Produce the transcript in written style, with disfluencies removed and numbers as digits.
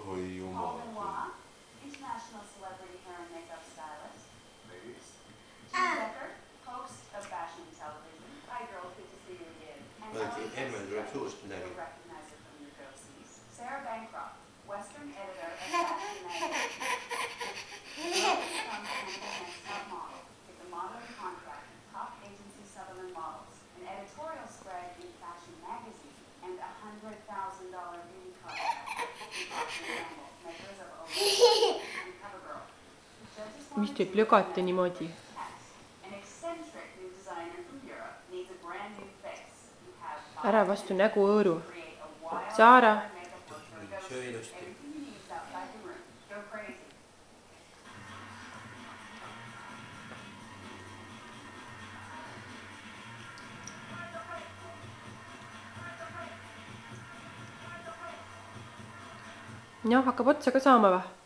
Oi jumala. International celebrity hair and makeup stylist. Ladies. Jim Becker, host of Fashion Television. Hi girls, good to see you again. And you'll recognize her from your go-sees. Sarah Bancroft, Western editor of Fashion Magazine. Top model with a modeling contract with top agency Sutherland Models, an editorial spread in Fashion Magazine, and $100,000 beauty contract. Mis teeb lögati niimoodi? Ära vastu nägu õõru. Saara. Söö ilusti. Jah, hakkab otsa ka saama või?